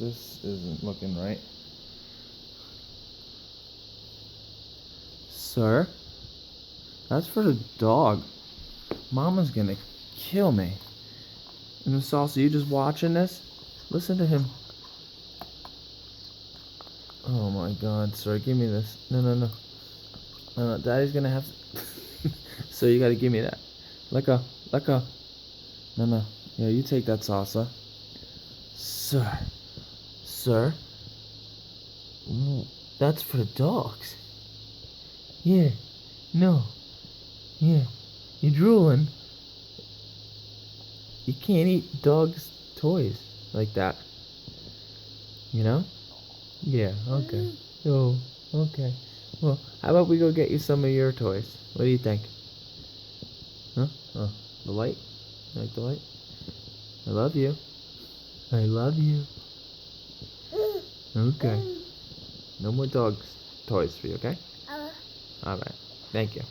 This isn't looking right. Sir? That's for the dog. Mama's gonna kill me. And Miss Salsa, you just watching this? Listen to him. Oh my god, sir, give me this. No, no, no. No, no, Daddy's gonna have to... So you gotta give me that. Let go. Let go. No, no. Yeah, you take that, Salsa. Sir. Sir? That's for the dogs. Yeah. No. Yeah. You drooling. You can't eat dogs' toys like that. You know? Yeah, okay. Oh, okay. Well, how about we go get you some of your toys? What do you think? Huh? Oh, the light? You like the light? I love you. I love you. Okay. No more dogs' toys for you, okay? Alright. Thank you.